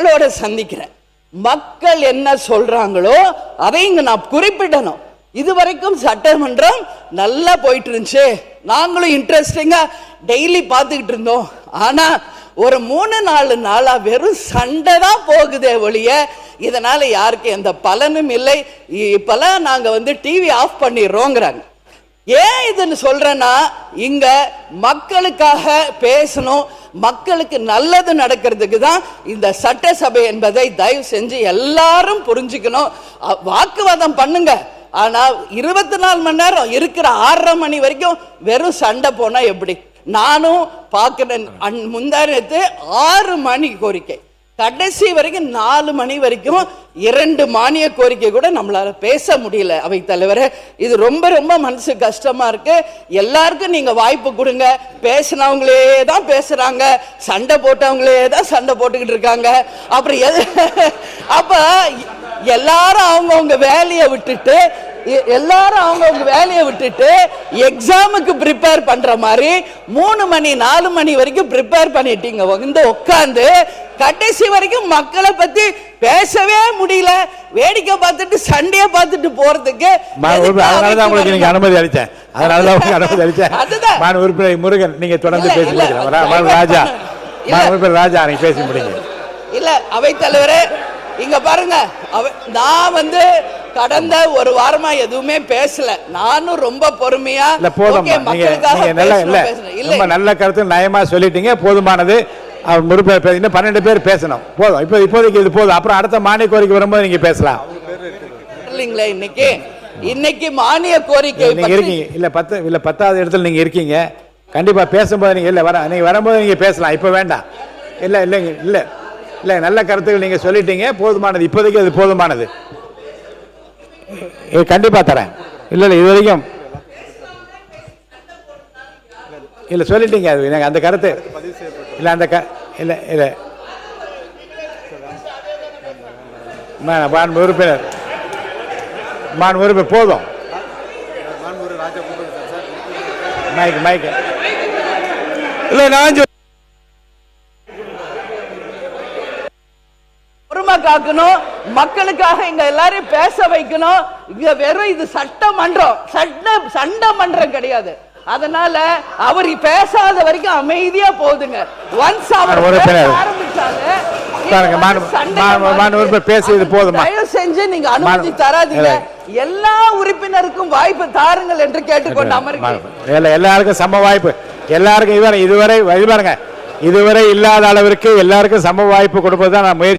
சந்திக்கிறேன். மக்கள் என்ன சொல்றாங்களோ அதை இங்க நான் குறிப்பிடணும். இதுவரைக்கும் சட்டமன்றம் நல்லா போயிட்டு இருந்துச்சு, நாங்களும் இன்ட்ரெஸ்டிங்கா டெய்லி பார்த்துக்கிட்டு இருந்தோம். ஆனா ஒரு 3-4 நாளா வெறும் சண்டை தான் போகுதே ஒழிய இதனால யாருக்கு எந்த பலனும் இல்லை. இப்பெல்லாம் நாங்க டிவி ஆஃப் பண்ணிடுறோங்கிறாங்க. ஏன் இதுன்னு சொல்றேன்னா, இங்க மக்களுக்காக பேசணும், மக்களுக்கு நல்லது நடக்கிறதுக்கு தான் இந்த சட்டசபை என்பதை தயவு செஞ்சு எல்லாரும் புரிஞ்சுக்கணும். வாக்குவாதம் பண்ணுங்க, ஆனா 24 மணி நேரம் இருக்கிற 6:30 மணி வரைக்கும் வெறும் சண்டை போனா எப்படி? நானும் பார்க்கிறேன். முந்தானத்து 6 மணி கோரிக்கை, கடைசி வரைக்கும் 4 மணி வரைக்கும் 2 மானிய கோரிக்கை கூட நம்மளால பேச முடியல. அவை தலைவரே, இது ரொம்ப ரொம்ப மனசு கஷ்டமா இருக்கு. எல்லாருக்கும் நீங்க வாய்ப்பு கொடுங்க. பேசினவங்களே தான் பேசுறாங்க, சண்டை போட்டவங்களே தான் சண்டை போட்டுக்கிட்டு இருக்காங்க. அப்புறம் அப்ப எல்லாரும் அவங்கவுங்க வேலையை விட்டுட்டு எக்ஸாமுக்கு ப்ரிப்பேர் பண்ற மாதிரி 3 மணி 4 மணி வரைக்கும் ப்ரிப்பேர் பண்ணிட்டீங்க. உட்கார்ந்து கடைசி வரைக்கும் மக்களை பத்தி பேசவே முடியல. வேடிக்கை பார்த்துட்டு சண்டையை பார்த்துட்டு போறதுக்கு அனுமதி அளித்தேன். அதனாலதான் உறுப்பினர் முருகன் நீங்க தொடர்ந்து பேசி ராஜா ராஜா நீங்க பேசி முடியுங்க. இல்ல அவைத் தலைவரே, இங்க பாருங்க, நான் கடந்த ஒரு வாரமா எதுவுமே பேசல. நானும் ரொம்ப பொறுமையா நல்ல கருத்து நயமா சொல்லிட்டீங்க, போதுமானது. அவர் 12 பேர் பேசணும், போதும். இப்போதைக்கு இது போதும். அப்புறம் அடுத்த மானிய கோரிக்கை வரும்போது நீங்க பேசலாம். இல்லைங்களா, இன்னைக்கு மானிய கோரிக்கை நீங்க இருக்கீங்க இல்ல 10வது இடத்துல நீங்க இருக்கீங்க. கண்டிப்பா பேசும்போது நீங்க நீங்க வரும்போது நீங்க பேசலாம். இப்ப வேண்டாம். இல்ல நல்ல கருத்துக்கள் நீங்க சொல்லிட்டீங்க, போதுமானது. இப்போதைக்கு அது போதுமானது. கண்டிப்பா தரேன். இல்ல இது வரைக்கும் இல்ல சொல்லிட்டீங்க. அது அந்த கருத்து இல்ல அந்த இல்ல உறுப்பினர் போதும். மைக் இல்ல நான் பொறுமை காக்கணும், மக்களுக்காக இங்க எல்லாரையும் பேச வைக்கணும். இங்க வெறும் இது சட்டமன்றம் கிடையாது. அதனால அவர் பேசாத வரைக்கும் அமைதியா போதுங்க. ஒன்ஸ் அவர் தயவு செஞ்சு நீங்க அனுமதி தராதீங்க. எல்லா உறுப்பினருக்கும் வாய்ப்பு தாருங்கள் என்று கேட்டுக்கொண்டு அமர்கிறேன். எல்லாருக்கும் சம வாய்ப்பு. எல்லாருக்கும் இதுவரை இல்லாத அளவிற்கு எல்லாருக்கும் சம வாய்ப்பு கொடுப்பதுதான் நான் முயற்சி